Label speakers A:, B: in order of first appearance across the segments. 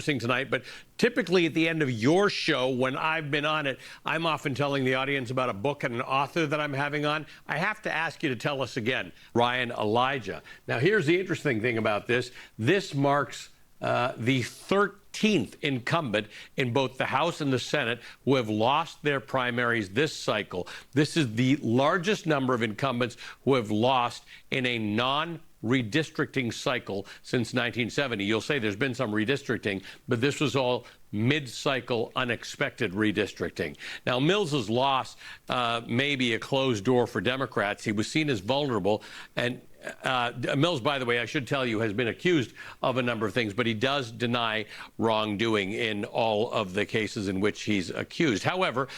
A: tonight, but typically at the end of your show, when I've been on it, I'm often telling the audience about a book and an author that I'm having on. I have to ask you to tell us again, Ryan Elijah. Now, here's the interesting thing about this. This marks the 13th incumbent in both the House and the Senate who have lost their primaries this cycle. This is the largest number of incumbents who have lost in a non-redistricting cycle since 1970. You'll say there's been some redistricting, but this was all mid-cycle unexpected redistricting. Now, Mills's loss may be a closed door for Democrats. He was seen as vulnerable, and Mills, by the way, I should tell you, has been accused of a number of things, but he does deny wrongdoing in all of the cases in which he's accused. However,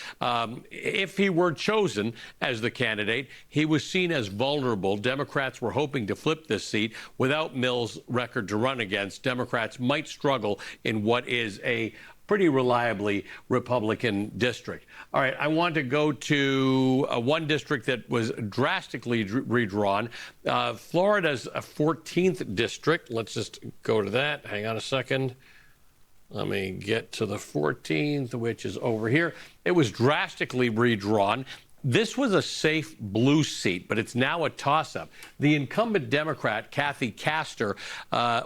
A: if he were chosen as the candidate, he was seen as vulnerable. Democrats were hoping to flip this seat. Without Mills' record to run against, Democrats might struggle in what is a pretty reliably Republican district. All right, I want to go to one district that was drastically redrawn. Florida's 14th district. Let's just go to that. Hang on a second. Let me get to the 14th, which is over here. It was drastically redrawn. This was a safe blue seat, but it's now a toss-up. The incumbent Democrat, Kathy Castor,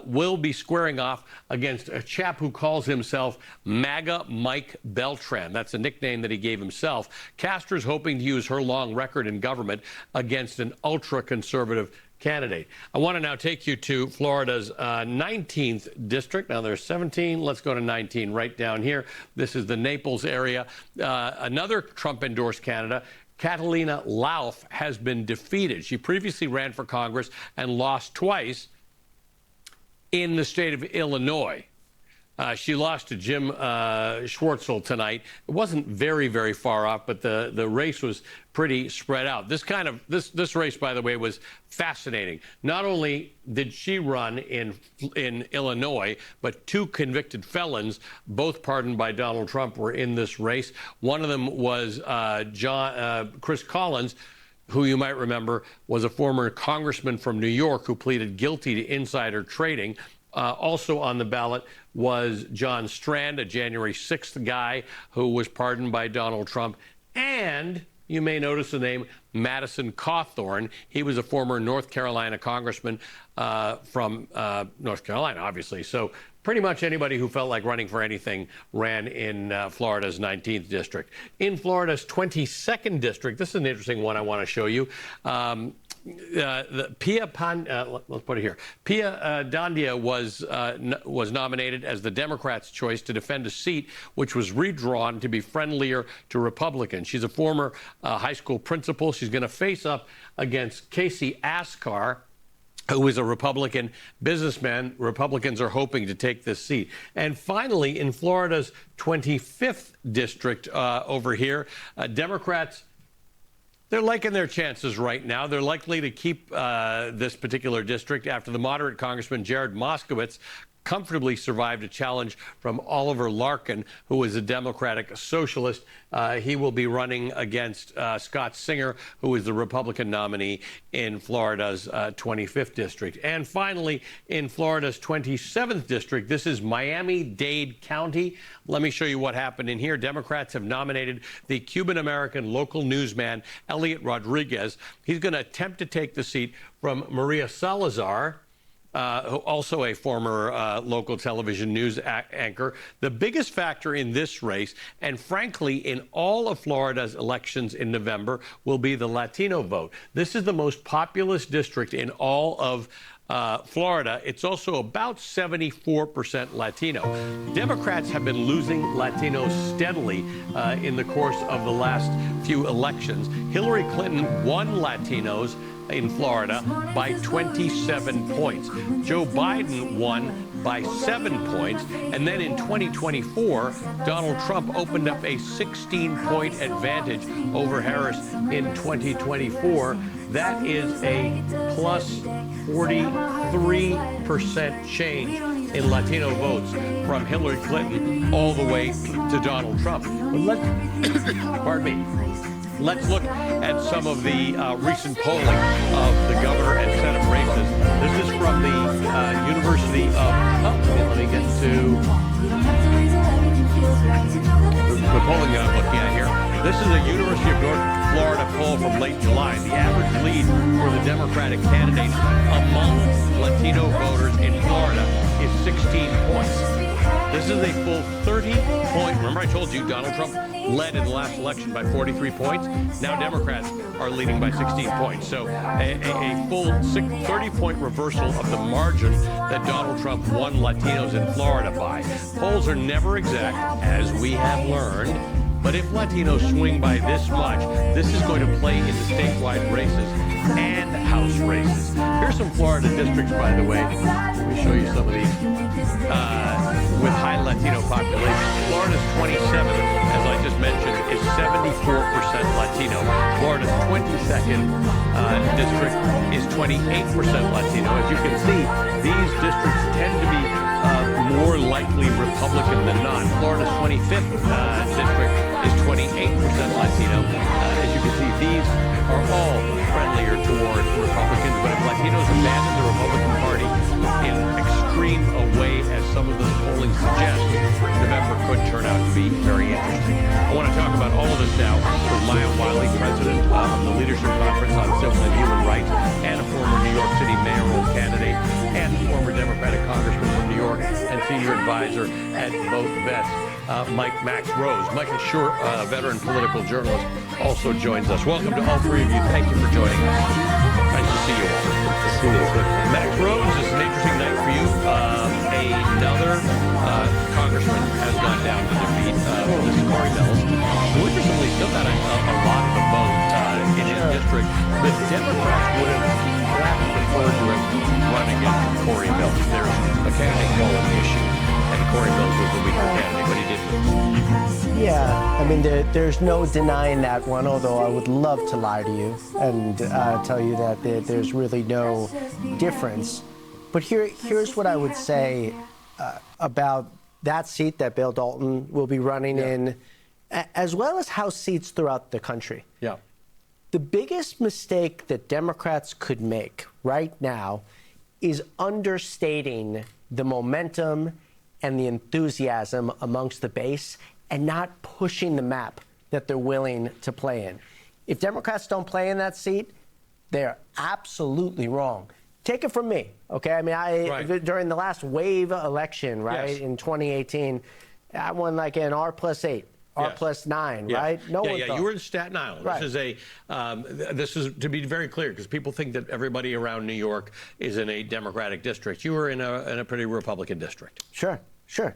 A: will be squaring off against a chap who calls himself MAGA Mike Beltran. That's a nickname that he gave himself. Castor's hoping to use her long record in government against an ultra-conservative candidate. I want to now take you to Florida's 19th district. Now, there's 17. Let's go to 19 right down here. This is the Naples area. Another Trump-endorsed candidate, Catalina Lauf, has been defeated. She previously ran for Congress and lost twice in the state of Illinois. She lost to Jim Schwartzel tonight. It wasn't very, very far off, but the race was pretty spread out. This race, by the way, was fascinating. Not only did she run in Illinois, but two convicted felons, both pardoned by Donald Trump, were in this race. One of them was Chris Collins, who you might remember was a former congressman from New York who pleaded guilty to insider trading. Also on the ballot was John Strand, a January 6th guy who was pardoned by Donald Trump. And you may notice the name Madison Cawthorn. He was a former North Carolina congressman from North Carolina, obviously. So pretty much anybody who felt like running for anything ran in Florida's 19th district. In Florida's 22nd district, this is an interesting one I want to show you. Pia Dandia was nominated as the Democrats' choice to defend a seat which was redrawn to be friendlier to Republicans. She's a former high school principal. She's going to face up against Casey Askar, who is a Republican businessman. Republicans are hoping to take this seat. And finally, in Florida's 25th district over here, Democrats, they're liking their chances right now. They're likely to keep this particular district after the moderate Congressman Jared Moskowitz comfortably survived a challenge from Oliver Larkin, who is a Democratic socialist. He will be running against Scott Singer, who is the Republican nominee in Florida's 25th district. And finally, in Florida's 27th district, this is Miami-Dade County. Let me show you what happened in here. Democrats have nominated the Cuban-American local newsman, Elliot Rodriguez. He's going to attempt to take the seat from Maria Salazar, also a former local television news anchor. The biggest factor in this race, and frankly in all of Florida's elections in November, will be the Latino vote. This is the most populous district in all of Florida. It's also about 74% Latino. Democrats have been losing Latinos steadily in the course of the last few elections. Hillary Clinton won Latinos in Florida by 27 points. Joe Biden won by 7 points. And then in 2024, Donald Trump opened up a 16-point advantage over Harris in 2024. That is a plus 43% change in Latino votes from Hillary Clinton all the way to Donald Trump. But pardon me. Let's look at some of the recent polling of the governor and Senate races. This is from the University of, let me get to The polling that I'm looking at here. This is a University of North Florida poll from late July. The average lead for the Democratic candidate among Latino voters in Florida is 16 points. This is a full 30-point. Remember I told you Donald Trump led in the last election by 43 points? Now Democrats are leading by 16 points. So a full 30-point reversal of the margin that Donald Trump won Latinos in Florida by. Polls are never exact, as we have learned. But if Latinos swing by this much, this is going to play into statewide races and House races. Here's some Florida districts, by the way. Let me show you some of these. With high Latino population. Florida's 27th, as I just mentioned, is 74% Latino. Florida's 22nd district is 28% Latino. As you can see, these districts tend to be more likely Republican than not. Florida's 25th district is 28% Latino. As you can see, these are all friendlier toward Republicans, but if Latinos abandon the Republican Party in extreme a way, as some of the polling suggests, November could turn out to be very interesting. I want to talk about all of this now with Maya Wiley, president of the Leadership Conference on Civil and Human Rights, and a former New York City mayoral candidate, and former Democratic congressman from New York, and senior advisor at Vote Vets, Max Rose. Michael Schur, veteran political journalist, also joins us. Welcome to all three of you. Thank you for joining us. Nice to see you all. Max Rose, it's an interesting night for you. Another congressman has gone down to defeat the Safari Bells, who interestingly still got a lot of the vote in his district. The Democrats would have perhaps preferred to have run against Corey Mills. There's a candidate quality issue, and Corey Mills was the weaker candidate, but he did lose.
B: Yeah, I mean, there's no denying that one, although I would love to lie to you and tell you that there's really no difference. But here's what I would say about that seat that Bill Dalton will be running in, as well as House seats throughout the country.
A: Yeah.
B: The biggest mistake that Democrats could make right now is understating the momentum and the enthusiasm amongst the base and not pushing the map that they're willing to play in. If Democrats don't play in that seat, they're absolutely wrong. Take it from me, okay? I mean, during the last wave election, in 2018, I won like an R+8. R+9, right? No one thought.
A: You were in Staten Island.
B: Right.
A: This is to be very clear, because people think that everybody around New York is in a Democratic district. You were in a pretty Republican district.
B: Sure.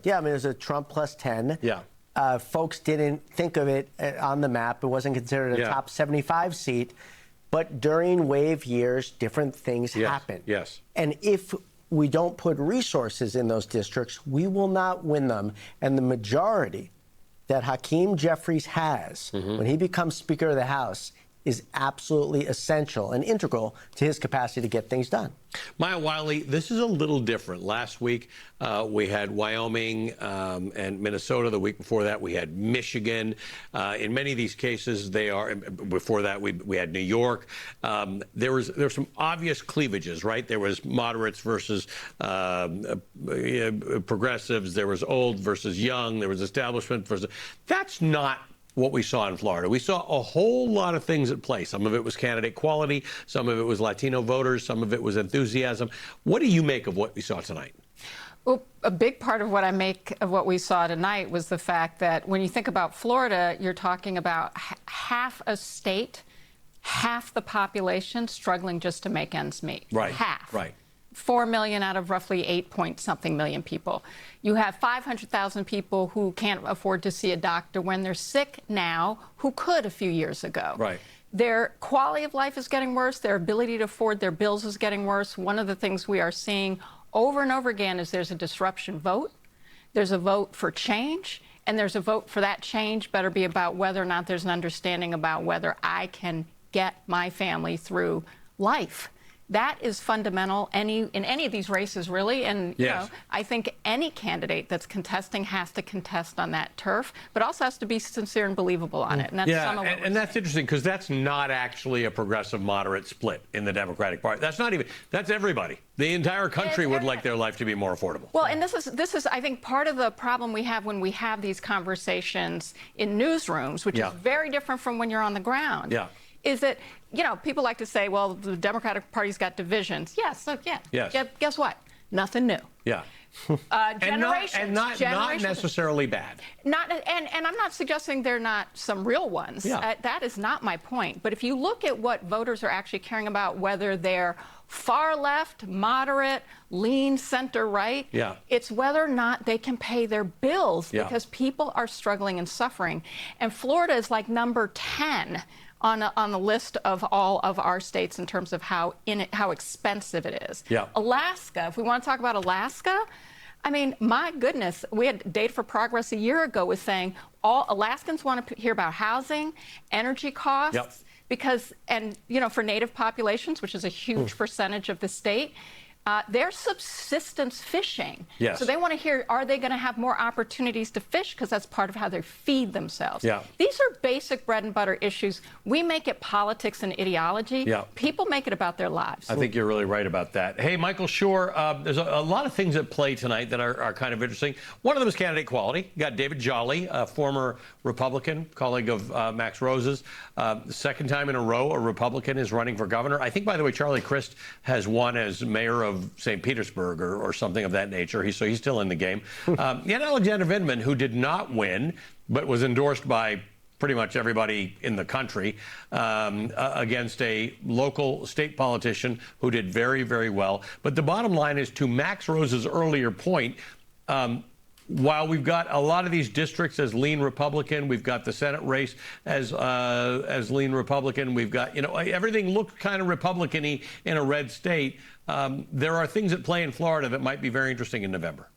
B: Yeah, I mean, it was a Trump +10.
A: Yeah.
B: Folks didn't think of it on the map. It wasn't considered a top 75 seat. But during wave years, different things happen.
A: Yes.
B: And if we don't put resources in those districts, we will not win them. And the majority that Hakeem Jeffries has when he becomes Speaker of the House is absolutely essential and integral to his capacity to get things done.
A: Maya Wiley, this is a little different. Last week, we had Wyoming and Minnesota. The week before that, we had Michigan. In many of these cases, before that, we had New York. There were some obvious cleavages, right? There was moderates versus progressives. There was old versus young. There was establishment versus... That's not what we saw in Florida. We saw a whole lot of things at play. Some of it was candidate quality, some of it was Latino voters, some of it was enthusiasm. What do you make of what we saw tonight?
C: Well, a big part of what I make of what we saw tonight was the fact that when you think about Florida, you're talking about half a state, half the population struggling just to make ends meet.
A: Right.
C: Half.
A: Right.
C: 4 million out of roughly 8-point-something million people. You have 500,000 people who can't afford to see a doctor when they're sick now, who could a few years ago.
A: Right.
C: Their quality of life is getting worse. Their ability to afford their bills is getting worse. One of the things we are seeing over and over again is there's a disruption vote. There's a vote for change. And there's a vote for that change better be about whether or not there's an understanding about whether I can get my family through life. That is fundamental in any of these races, really. And you know, I think any candidate that's contesting has to contest on that turf, but also has to be sincere and believable on it. And that's some of what
A: and that's interesting, because that's not actually a progressive moderate split in the Democratic Party. That's not even, that's everybody. The entire country would like their life to be more affordable.
C: Well, and this is I think part of the problem we have when we have these conversations in newsrooms, which is very different from when you're on the ground. Is that, you know, people like to say, well, the Democratic Party's got divisions. Yes, guess what? Nothing new.
A: And not necessarily bad.
C: And I'm not suggesting they're not some real ones. That is not my point. But if you look at what voters are actually caring about, whether they're far left, moderate, lean, center right, it's whether or not they can pay their bills, because people are struggling and suffering. And Florida is like number 10 on the list of all of our states in terms of how expensive it is. Alaska, if we want to talk about Alaska, I mean, my goodness, we had Data for Progress a year ago was saying all Alaskans want to hear about housing, energy costs, because, and you know, for native populations, which is a huge percentage of the state, they're subsistence fishing. So they want to hear, are they going to have more opportunities to fish? Because that's part of how they feed themselves. These are basic bread and butter issues. We make it politics and ideology. People make it about their lives.
A: I think you're really right about that. Hey, Michael Schur, there's a lot of things at play tonight that are kind of interesting. One of them is candidate quality. You got David Jolly, a former Republican, colleague of Max Rose's. The second time in a row, a Republican is running for governor. I think, by the way, Charlie Crist has won as mayor of St. Petersburg or something of that nature. So he's still in the game. Yet Alexander Vindman, who did not win, but was endorsed by pretty much everybody in the country, against a local state politician who did very, very well. But the bottom line is, to Max Rose's earlier point, while we've got a lot of these districts as lean Republican, we've got the Senate race as lean Republican, we've got, you know, everything looked kind of Republican-y in a red state. There are things at play in Florida that might be very interesting in November.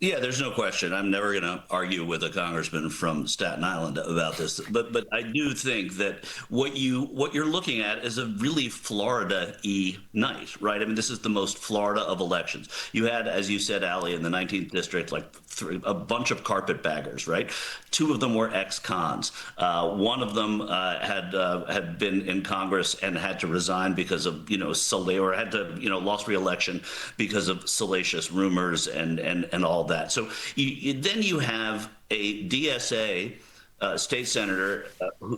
D: Yeah, there's no question. I'm never going to argue with a congressman from Staten Island about this, but I do think that what you're looking at is a really Florida-y night, right? I mean, this is the most Florida of elections. You had, as you said, Ali, in the 19th district, like a bunch of carpetbaggers, right? Two of them were ex-cons. One of them had been in Congress and had to resign because of, you know, or had to, you know, lost re-election because of salacious rumors and all that. So then you have a DSA state senator,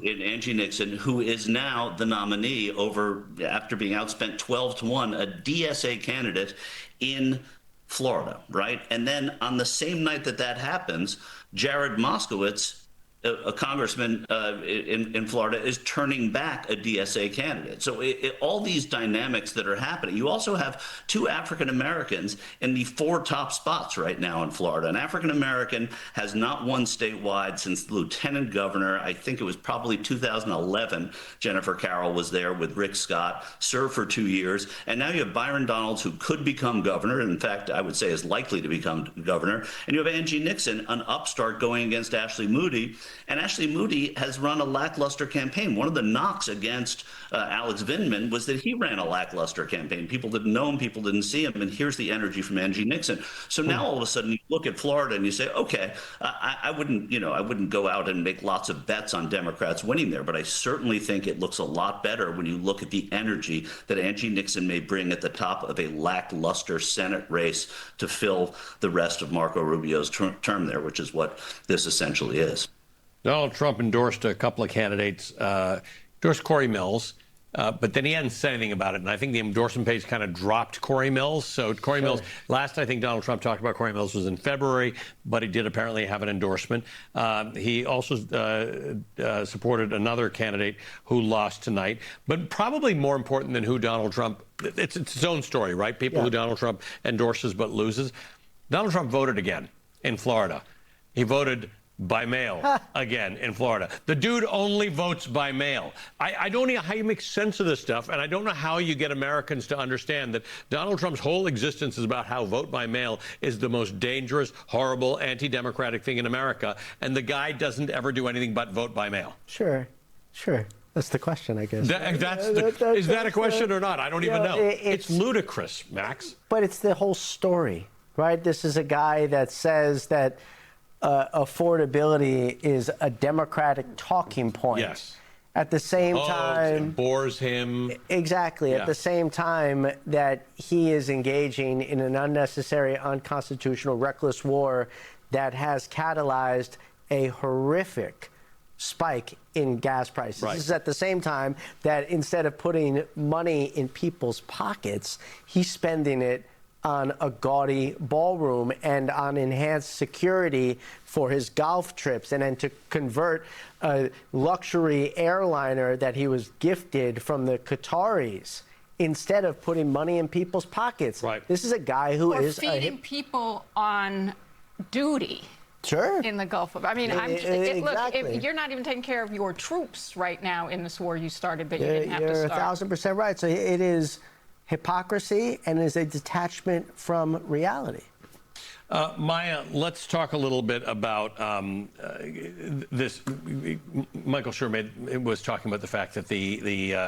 D: Angie Nixon, who is now the nominee after being outspent 12-1, a DSA candidate in Florida, right? And then on the same night that happens, Jared Moskowitz, a congressman in Florida, is turning back a DSA candidate. So all these dynamics that are happening. You also have two African Americans in the 4 top spots right now in Florida. An African American has not won statewide since the lieutenant governor. I think it was probably 2011. Jennifer Carroll was there with Rick Scott, served for 2 years. And now you have Byron Donalds, who could become governor. In fact, I would say is likely to become governor. And you have Angie Nixon, an upstart, going against Ashley Moody. And Ashley Moody has run a lackluster campaign. One of the knocks against Alex Vindman was that he ran a lackluster campaign. People didn't know him, people didn't see him, and here's the energy from Angie Nixon. So now all of a sudden you look at Florida and you say, okay, I wouldn't go out and make lots of bets on Democrats winning there, but I certainly think it looks a lot better when you look at the energy that Angie Nixon may bring at the top of a lackluster Senate race to fill the rest of Marco Rubio's term there, which is what this essentially is.
A: Donald Trump endorsed a couple of candidates, endorsed Corey Mills, but then he hadn't said anything about it. And I think the endorsement page kind of dropped Corey Mills. So Corey Mills, last I think Donald Trump talked about Corey Mills was in February, but he did apparently have an endorsement. He also supported another candidate who lost tonight. But probably more important than who Donald Trump, it's its own story, right? People who Donald Trump endorses but loses. Donald Trump voted again in Florida. He voted by mail again in Florida. The dude only votes by mail. I don't know how you make sense of this stuff, and I don't know how you get Americans to understand that Donald Trump's whole existence is about how vote by mail is the most dangerous, horrible, anti-democratic thing in America, and the guy doesn't ever do anything but vote by mail.
B: Sure. That's the question, I guess.
A: Is that a question or not? I don't even know. It's ludicrous, Max.
B: But it's the whole story, right? This is a guy that says that affordability is a Democratic talking point.
A: Yes.
B: At the same time,
A: it bores him.
B: Exactly.
A: Yeah.
B: At the same time that he is engaging in an unnecessary, unconstitutional, reckless war that has catalyzed a horrific spike in gas prices.
A: Right.
B: This is at the same time that instead of putting money in people's pockets, he's spending it on a gaudy ballroom and on enhanced security for his golf trips, and then to convert a luxury airliner that he was gifted from the Qataris instead of putting money in people's pockets.
A: Right.
B: This is a guy who
C: or
B: is
C: feeding people on duty.
B: Sure.
C: In the Gulf of, I mean,
B: Exactly.
C: look, if you're not even taking care of your troops right now in this war you started, but you didn't have to
B: You're
C: start.
B: 1,000% right. So it is hypocrisy and is a detachment from reality.
A: Maya, let's talk a little bit about this. Michael Sherman was talking about the fact that the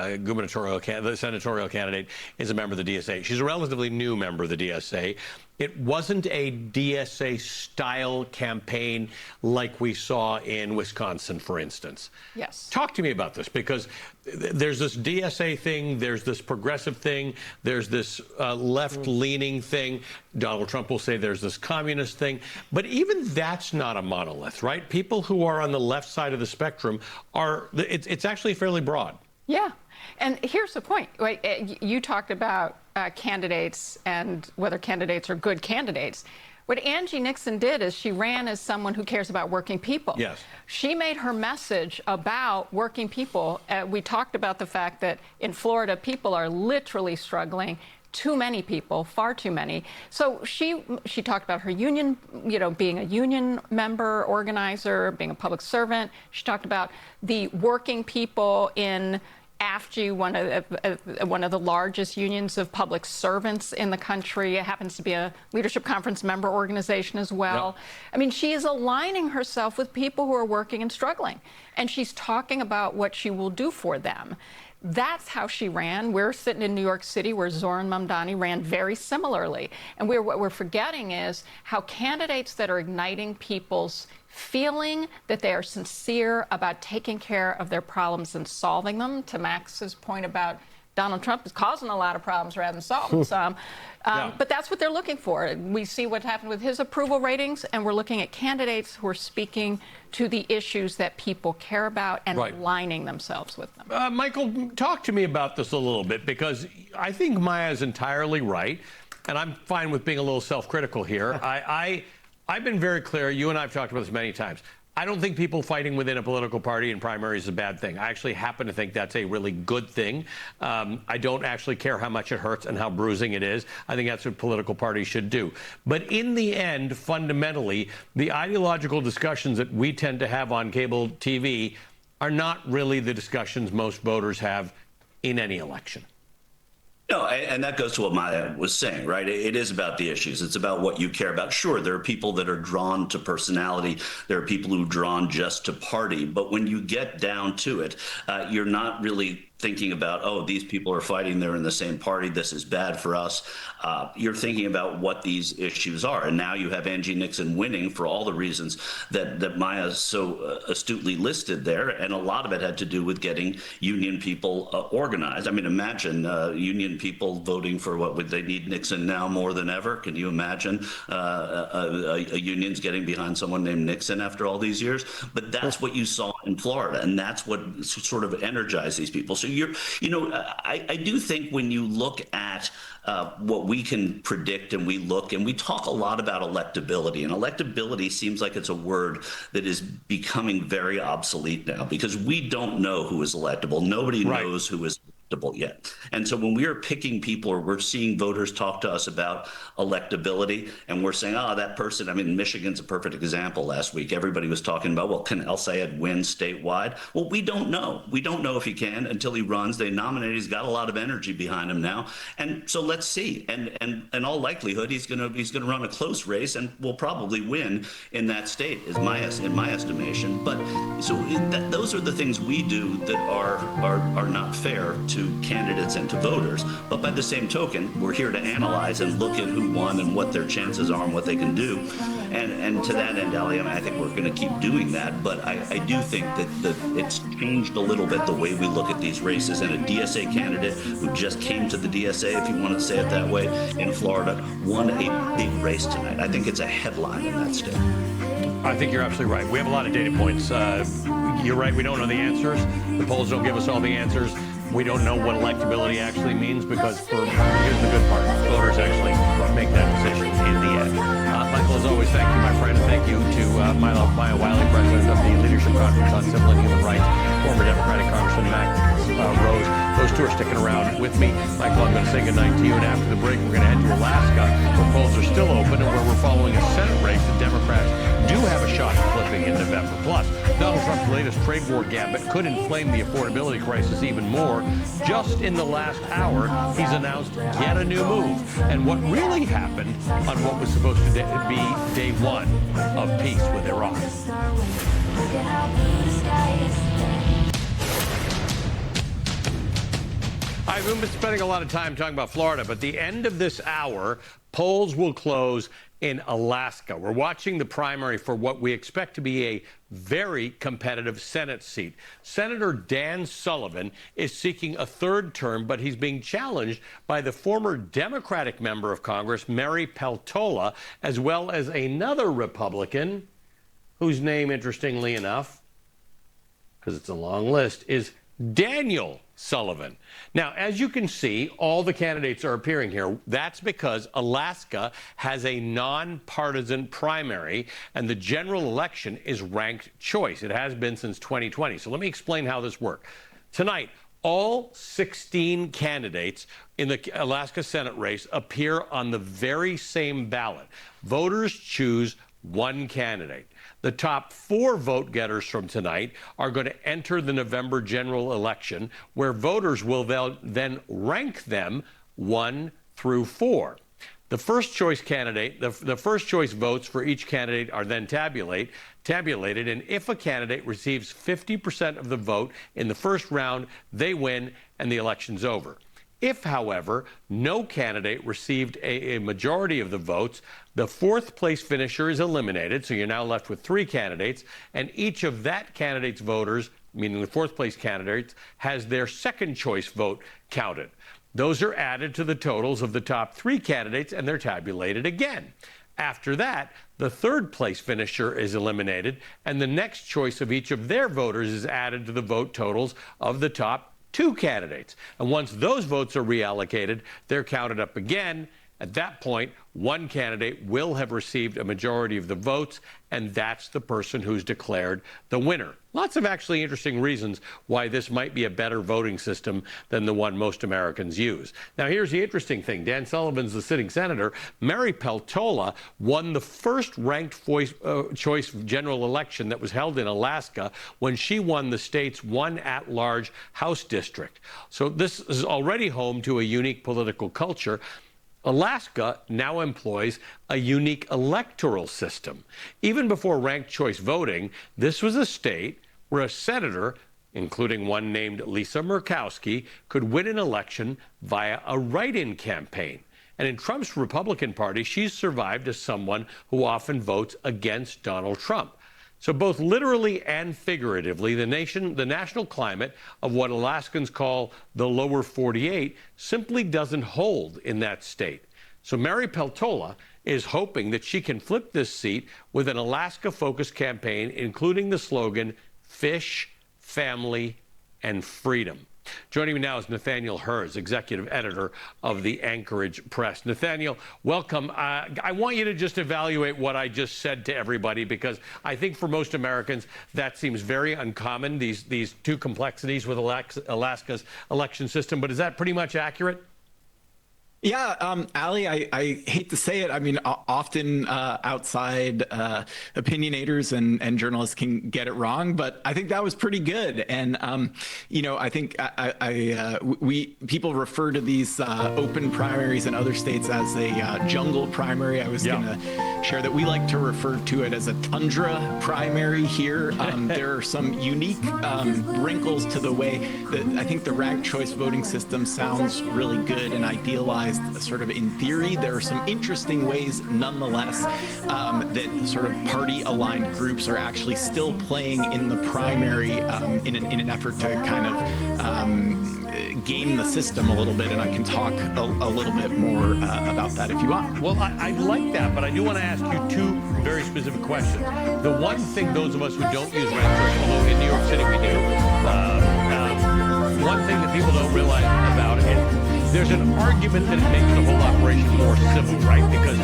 A: senatorial candidate is a member of the DSA. She's a relatively new member of the DSA. It wasn't a DSA-style campaign like we saw in Wisconsin, for instance.
C: Yes.
A: Talk to me about this, because there's this DSA thing, there's this progressive thing, there's this left-leaning thing. Donald Trump will say there's this communist thing. But even that's not a monolith, right? People who are on the left side of the spectrum it's actually fairly broad.
C: Yeah. And here's the point. You talked about candidates and whether candidates are good candidates. What Angie Nixon did is she ran as someone who cares about working people.
A: Yes.
C: She made her message about working people. We talked about the fact that in Florida, people are literally struggling. Too many people, far too many. So she talked about her union, being a union member, organizer, being a public servant. She talked about the working people in AFG, one of the largest unions of public servants in the country. It happens to be a leadership conference member organization as well.
A: Yep.
C: I mean, she is aligning herself with people who are working and struggling, and she's talking about what she will do for them. That's how she ran. We're sitting in New York City where Zoran Mamdani ran very similarly. And what we're forgetting is how candidates that are igniting people's feeling that they are sincere about taking care of their problems and solving them, to Max's point about Donald Trump is causing a lot of problems rather than solving some. But that's what they're looking for. We see what happened with his approval ratings, and we're looking at candidates who are speaking to the issues that people care about and aligning themselves with them.
A: Michael, talk to me about this a little bit, because I think Maya is entirely right, and I'm fine with being a little self-critical here. I've been very clear. You and I have talked about this many times. I don't think people fighting within a political party in primaries is a bad thing. I actually happen to think that's a really good thing. I don't actually care how much it hurts and how bruising it is. I think that's what political parties should do. But in the end, fundamentally, the ideological discussions that we tend to have on cable TV are not really the discussions most voters have in any election.
D: No, and that goes to what Maya was saying, right? It is about the issues. It's about what you care about. Sure, there are people that are drawn to personality. There are people who are drawn just to party. But when you get down to it, you're not really thinking about, oh, these people are fighting, they're in the same party, this is bad for us. You're thinking about what these issues are. And now you have Angie Nixon winning for all the reasons that Maya so astutely listed there. And a lot of it had to do with getting union people organized. I mean, imagine union people voting for what would they need Nixon now more than ever? Can you imagine a union's getting behind someone named Nixon after all these years? But that's what you saw in Florida, and that's what sort of energized these people. So I do think when you look at what we can predict, and we talk a lot about electability, and electability seems like it's a word that is becoming very obsolete now, because we don't know who is electable. Nobody knows who is electable yet. And so when we are picking people, or we're seeing voters talk to us about electability, and we're saying, oh, that person, I mean, Michigan's a perfect example. Last week, everybody was talking about, well, can El Sayed win statewide? Well, we don't know. We don't know if he can until he runs. They nominate. He's got a lot of energy behind him now. And so let's see. And in all likelihood, he's going to run a close race and will probably win in that state, in my estimation. But so those are the things we do that are not fair to candidates and to voters. But by the same token, we're here to analyze and look at who won and what their chances are and what they can do. And to that end, Ali, I think we're going to keep doing that. But I do think that it's changed a little bit the way we look at these races. And a DSA candidate who just came to the DSA, if you want to say it that way, in Florida, won a big race tonight. I think it's a headline in that state.
A: I think you're absolutely right. We have a lot of data points. You're right. We don't know the answers. The polls don't give us all the answers. We don't know what electability actually means because here's the good part. Voters actually make that decision in the end. Michael, as always, thank you, my friend. And thank you to Maya Wiley, president of the Leadership Conference on Civil and Human Rights, former Democratic Congressman Max Rose. Those two are sticking around with me. Michael, I'm going to say goodnight to you. And after the break, we're going to head to Alaska, where polls are still open and where we're following a Senate race that Democrats do have a shot at flipping in November. Plus, Donald Trump's latest trade war gambit could inflame the affordability crisis even more. Just in the last hour, he's announced yet a new move. And what really happened on what was supposed to be day one of peace with Iran. I've been spending a lot of time talking about Florida, but the end of this hour, polls will close in Alaska. We're watching the primary for what we expect to be a very competitive Senate seat. Senator Dan Sullivan is seeking a third term, but he's being challenged by the former Democratic member of Congress, Mary Peltola, as well as another Republican whose name, interestingly enough, because it's a long list, is Daniel Sullivan. Now, as you can see, all the candidates are appearing here. That's because Alaska has a nonpartisan primary, and the general election is ranked choice. It has been since 2020. So let me explain how this works. Tonight, all 16 candidates in the Alaska Senate race appear on the very same ballot. Voters choose one candidate. The top 4 vote getters from tonight are going to enter the November general election, where voters will then rank them 1 through 4. The first choice candidate, the first choice votes for each candidate are then tabulated, and if a candidate receives 50% of the vote in the first round, they win and the election's over. If, however, no candidate received a majority of the votes, the 4th place finisher is eliminated, so you're now left with 3 candidates, and each of that candidate's voters, meaning the 4th place candidates, has their second choice vote counted. Those are added to the totals of the top 3 candidates, and they're tabulated again. After that, the 3rd place finisher is eliminated, and the next choice of each of their voters is added to the vote totals of the top 2 candidates. And once those votes are reallocated, they're counted up again. At that point, one candidate will have received a majority of the votes, and that's the person who's declared the winner. Lots of actually interesting reasons why this might be a better voting system than the one most Americans use. Now, here's the interesting thing. Dan Sullivan's the sitting senator. Mary Peltola won the first ranked choice general election that was held in Alaska when she won the state's one at-large House district. So this is already home to a unique political culture. Alaska now employs a unique electoral system. Even before ranked choice voting, this was a state where a senator, including one named Lisa Murkowski, could win an election via a write-in campaign. And in Trump's Republican Party, she's survived as someone who often votes against Donald Trump. So both literally and figuratively, the national climate of what Alaskans call the lower 48 simply doesn't hold in that state. So Mary Peltola is hoping that she can flip this seat with an Alaska-focused campaign, including the slogan, Fish, Family, and Freedom. Joining me now is Nathaniel Herz, executive editor of the Anchorage Press. Nathaniel, welcome. I want you to just evaluate what I just said to everybody, because I think for most Americans that seems very uncommon, these two complexities with Alaska's election system. But is that pretty much accurate?
E: Yeah, Ali, I hate to say it. I mean, often outside opinionators and journalists can get it wrong, but I think that was pretty good. And I think people refer to these open primaries in other states as a jungle primary. I was going to share that we like to refer to it as a tundra primary here. There are some unique wrinkles to the way that I think the ranked choice voting system sounds really good and idealized. Sort of in theory. There are some interesting ways nonetheless that sort of party-aligned groups are actually still playing in the primary in an effort to kind of game the system a little bit, and I can talk a little bit more about that if you want.
A: Well, I like that, but I do want to ask you two very specific questions. The one thing those of us who don't use ranked choice, although in New York City we do, one thing that people don't realize about it, there's an argument that it makes the whole operation more civil, right? Because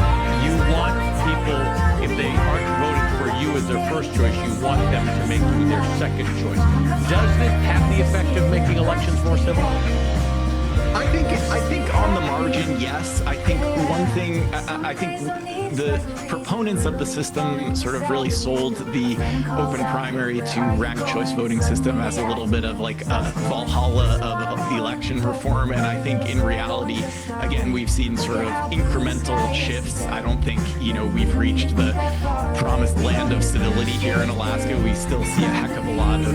A: you want people, if they aren't voting for you as their first choice, you want them to make you their second choice. Does it have the effect of making elections more civil?
E: I think on the margin, yes. I think one thing, I think the proponents of the system sort of really sold the open primary to ranked choice voting system as a little bit of like a Valhalla of election reform. And I think in reality, again, we've seen sort of incremental shifts. I don't think, we've reached the promised land of civility here in Alaska. We still see a heck of a lot of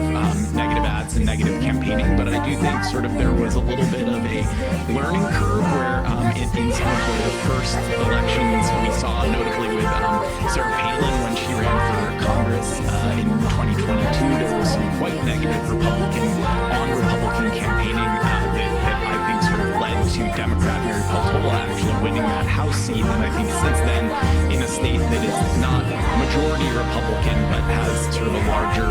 E: negative ads and negative campaigning. But I do think sort of there was a little bit of a learning curve where in some of the first elections we saw, notably with Sarah Palin when she ran for Congress in 2022, there was some quite negative Republican campaigning that I think sort of led to Democrat Mary Peltola actually winning that House seat. And I think since then, in a state that is not majority Republican but has sort of a larger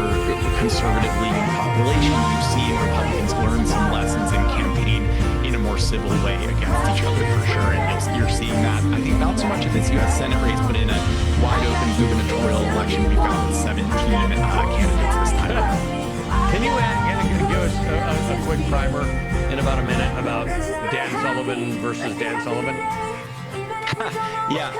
E: conservative leaning population, you've seen Republicans learn some lessons in campaign in a more civil way against each other for sure, and you're seeing that. I think not so much of this U.S. Senate race, but in a wide open gubernatorial election, we've got 17 candidates this time around.
A: Can you give us a quick primer in about a minute about Dan Sullivan versus Dan Sullivan?
E: Yeah,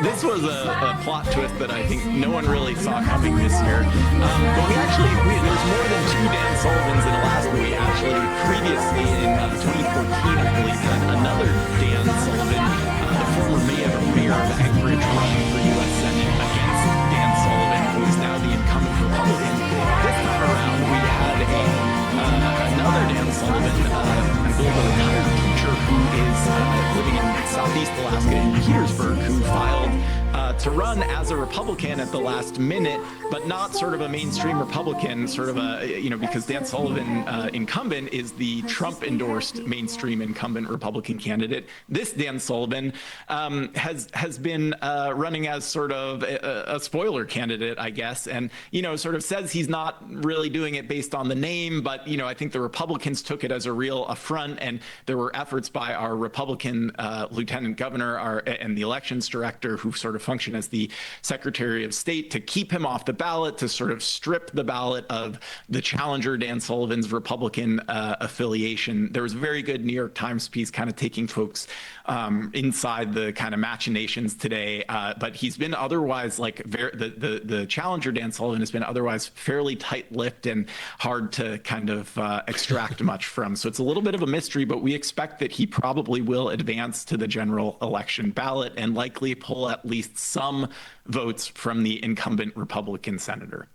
E: this was a plot twist that I think no one really saw coming this year. But there's more than two Dan Sullivans in Alaska. We actually previously in 2014, I believe, had another Dan Sullivan, the former mayor of Anchorage, running for U.S. Senate against Dan Sullivan, who is now the incumbent Republican. This time around, we had another Dan Sullivan, I believe a retired teacher who is living in Southeast Alaska in Petersburg, who filed to run as a Republican at the last minute, but not sort of a mainstream Republican, sort of because Dan Sullivan, incumbent, is the Trump-endorsed mainstream incumbent Republican candidate. This Dan Sullivan has been running as sort of a spoiler candidate, I guess, and sort of says he's not really doing it based on the name, but I think the Republicans took it as a real affront, and there were efforts by our Republican lieutenant governor and the elections director, who sort of function as the Secretary of State, to keep him off the ballot, to sort of strip the ballot of the challenger Dan Sullivan's Republican affiliation. There was a very good New York Times piece kind of taking folks inside the kind of machinations today, but he's been otherwise the challenger Dan Sullivan has been otherwise fairly tight-lipped and hard to kind of extract much from. So it's a little bit of a mystery, but we expect that he probably will advance to the general election ballot and likely pull at least some votes from the incumbent Republican senator.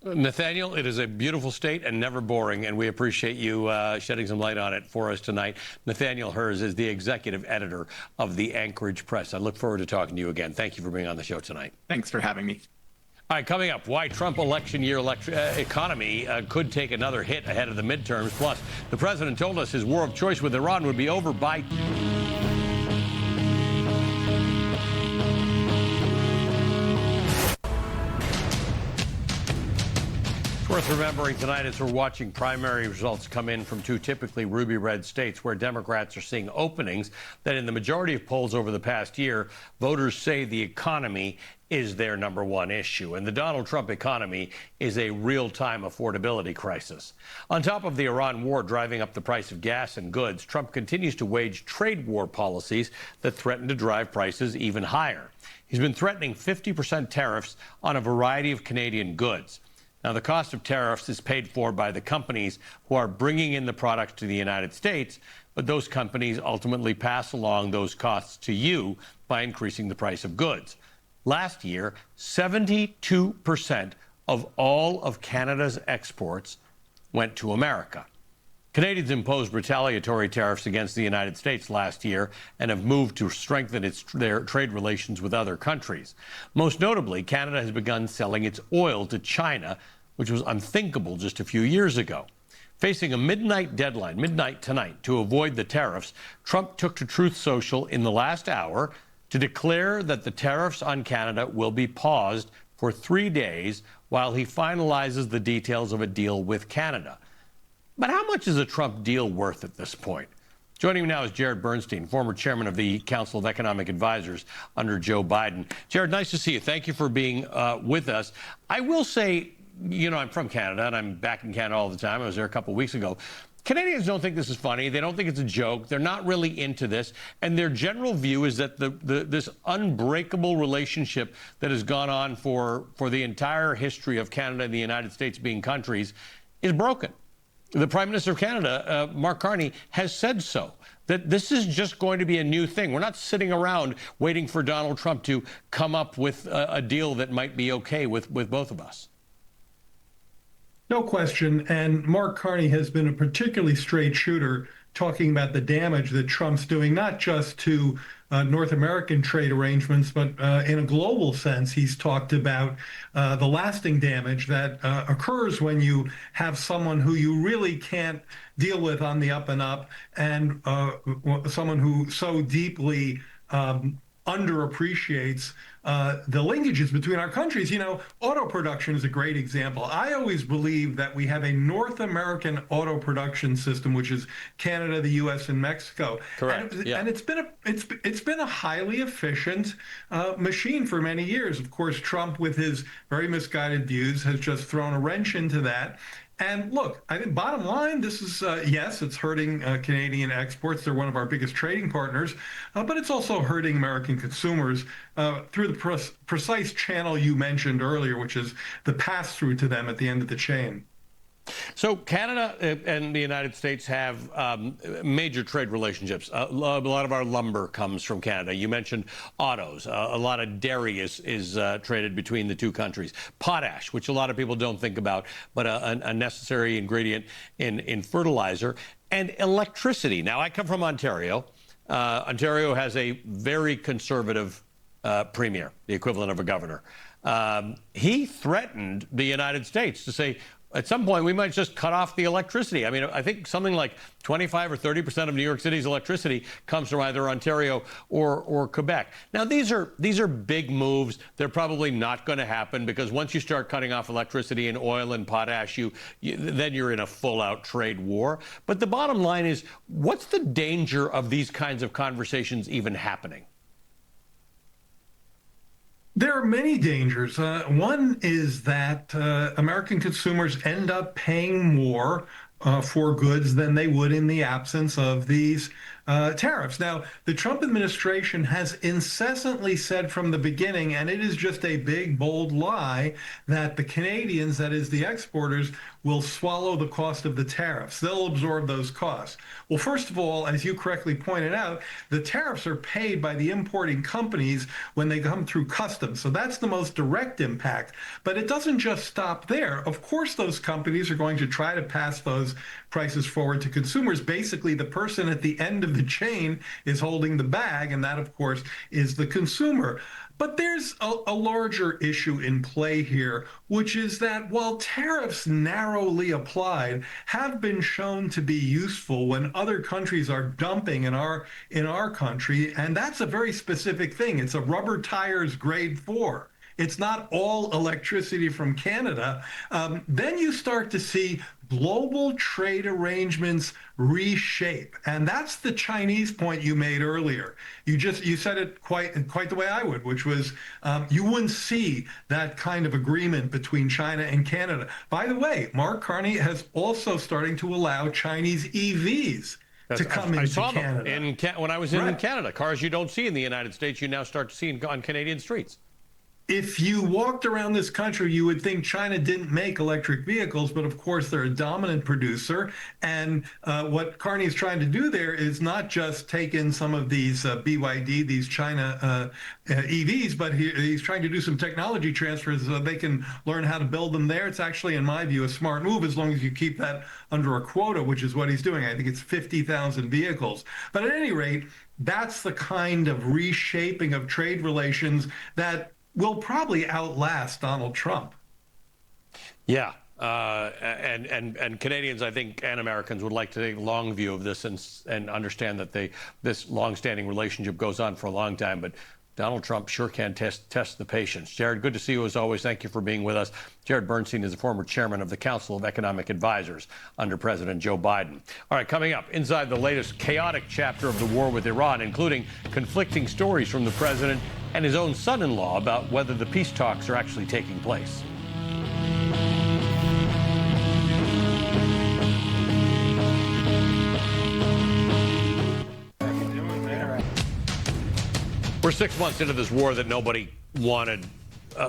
A: Nathaniel, it is a beautiful state and never boring, and we appreciate you shedding some light on it for us tonight. Nathaniel Herz is the executive editor of the Anchorage Press. I look forward to talking to you again. Thank you for being on the show tonight.
E: Thanks for having me.
A: All right, coming up, why Trump election year economy could take another hit ahead of the midterms. Plus, the president told us his war of choice with Iran would be over by... Worth remembering tonight as we're watching primary results come in from two typically ruby red states where Democrats are seeing openings, that in the majority of polls over the past year, voters say the economy is their number one issue. And the Donald Trump economy is a real-time affordability crisis. On top of the Iran war driving up the price of gas and goods, Trump continues to wage trade war policies that threaten to drive prices even higher. He's been threatening 50% tariffs on a variety of Canadian goods. Now, the cost of tariffs is paid for by the companies who are bringing in the products to the United States, but those companies ultimately pass along those costs to you by increasing the price of goods. Last year, 72% of all of Canada's exports went to America. Canadians imposed retaliatory tariffs against the United States last year and have moved to strengthen their trade relations with other countries. Most notably, Canada has begun selling its oil to China, which was unthinkable just a few years ago. Facing a midnight deadline, midnight tonight, to avoid the tariffs, Trump took to Truth Social in the last hour to declare that the tariffs on Canada will be paused for 3 days while he finalizes the details of a deal with Canada. But how much is a Trump deal worth at this point? Joining me now is Jared Bernstein, former chairman of the Council of Economic Advisors under Joe Biden. Jared, nice to see you. Thank you for being with us. I will say, you know, I'm from Canada, and I'm back in Canada all the time. I was there a couple of weeks ago. Canadians don't think this is funny. They don't think it's a joke. They're not really into this. And their general view is that this unbreakable relationship that has gone on for the entire history of Canada and the United States being countries is broken. The Prime Minister of Canada, Mark Carney, has said so, that this is just going to be a new thing. We're not sitting around waiting for Donald Trump to come up with a deal that might be okay with both of us.
F: No question. And Mark Carney has been a particularly straight shooter, talking about the damage that Trump's doing, not just to North American trade arrangements, but in a global sense. He's talked about the lasting damage that occurs when you have someone who you really can't deal with on the up and up, and someone who so deeply underappreciates the linkages between our countries. You know, auto production is a great example. I always believe that we have a North American auto production system, which is Canada, the U.S., and Mexico.
A: Correct.
F: And it's been a highly efficient machine for many years. Of course, Trump, with his very misguided views, has just thrown a wrench into that. And look, I think bottom line, this is, yes, it's hurting Canadian exports. They're one of our biggest trading partners, but it's also hurting American consumers through the precise channel you mentioned earlier, which is the pass-through to them at the end of the chain.
A: So Canada and the United States have major trade relationships. A lot of our lumber comes from Canada. You mentioned autos. A lot of dairy is traded between the two countries. Potash, which a lot of people don't think about, but a necessary ingredient in fertilizer. And electricity. Now, I come from Ontario. Ontario has a very conservative premier, the equivalent of a governor. He threatened the United States to say, at some point, we might just cut off the electricity. I mean, I think something like 25 or 30% of New York City's electricity comes from either Ontario or Quebec. Now, these are big moves. They're probably not going to happen, because once you start cutting off electricity and oil and potash, then you're in a full-out trade war. But the bottom line is, what's the danger of these kinds of conversations even happening?
F: There are many dangers. One is that American consumers end up paying more for goods than they would in the absence of these tariffs. Now, the Trump administration has incessantly said from the beginning, and it is just a big, bold lie, that the Canadians, that is the exporters, will swallow the cost of the tariffs. They'll absorb those costs. Well, first of all, as you correctly pointed out, the tariffs are paid by the importing companies when they come through customs. So that's the most direct impact. But it doesn't just stop there. Of course, those companies are going to try to pass those prices forward to consumers. Basically, the person at the end of the chain is holding the bag, and that, of course, is the consumer. But there's a larger issue in play here, which is that while tariffs narrowly applied have been shown to be useful when other countries are dumping in our country, and that's a very specific thing. It's a rubber tires grade 4. it's not all electricity from Canada, then you start to see global trade arrangements reshape. And that's the Chinese point you made earlier. You said it quite the way I would, which was you wouldn't see that kind of agreement between China and Canada. By the way, Mark Carney has also starting to allow Chinese EVs to come into
A: I saw
F: Canada.
A: them when I was in Canada. Cars you don't see in the United States, you now start to see on Canadian streets.
F: If you walked around this country, you would think China didn't make electric vehicles, but of course they're a dominant producer. And what Carney is trying to do there is not just take in some of these BYD, these China EVs, but he's trying to do some technology transfers so they can learn how to build them there. It's actually, in my view, a smart move as long as you keep that under a quota, which is what he's doing. I think it's 50,000 vehicles. But at any rate, that's the kind of reshaping of trade relations that will probably outlast Donald Trump.
A: Yeah, and Canadians, I think, and Americans would like to take a long view of this and understand that this long-standing relationship goes on for a long time. But Donald Trump sure can test the patience. Jared, good to see you as always. Thank you for being with us. Jared Bernstein is the former chairman of the Council of Economic Advisors under President Joe Biden. All right, coming up, inside the latest chaotic chapter of the war with Iran, including conflicting stories from the president and his own son-in-law about whether the peace talks are actually taking place. We're 6 months into this war that nobody wanted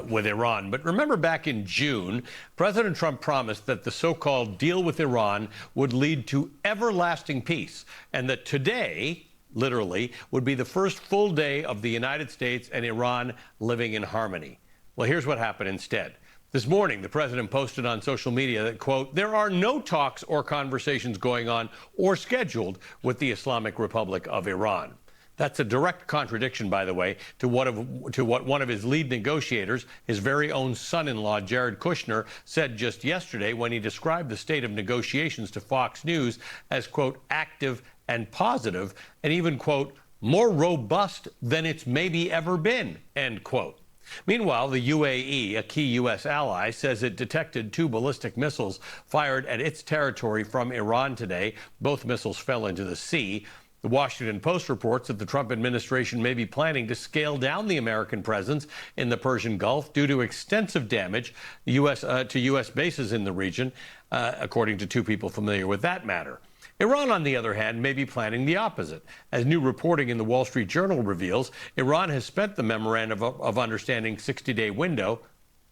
A: with Iran. But remember back in June, President Trump promised that the so-called deal with Iran would lead to everlasting peace, and that today, literally, would be the first full day of the United States and Iran living in harmony. Well, here's what happened instead. This morning, the president posted on social media that, quote, there are no talks or conversations going on or scheduled with the Islamic Republic of Iran. That's a direct contradiction, by the way, to what one of his lead negotiators, his very own son-in-law, Jared Kushner, said just yesterday when he described the state of negotiations to Fox News as, quote, active and positive, and even, quote, more robust than it's maybe ever been, end quote. Meanwhile, the UAE, a key U.S. ally, says it detected 2 ballistic missiles fired at its territory from Iran today. Both missiles fell into the sea. The Washington Post reports that the Trump administration may be planning to scale down the American presence in the Persian Gulf due to extensive damage to U.S. bases in the region, according to 2 people familiar with that matter. Iran, on the other hand, may be planning the opposite. As new reporting in the Wall Street Journal reveals, Iran has spent the Memorandum of Understanding 60-day window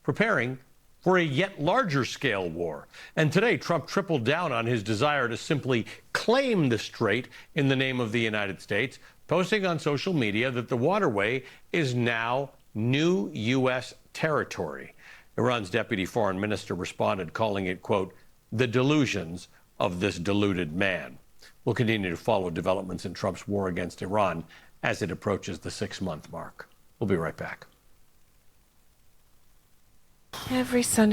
A: preparing for a yet larger scale war. And today, Trump tripled down on his desire to simply claim the strait in the name of the United States, posting on social media that the waterway is now new U.S. territory. Iran's deputy foreign minister responded, calling it, quote, the delusions of this deluded man. We'll continue to follow developments in Trump's war against Iran as it approaches the 6-month mark. We'll be right back.
G: Every Sunday.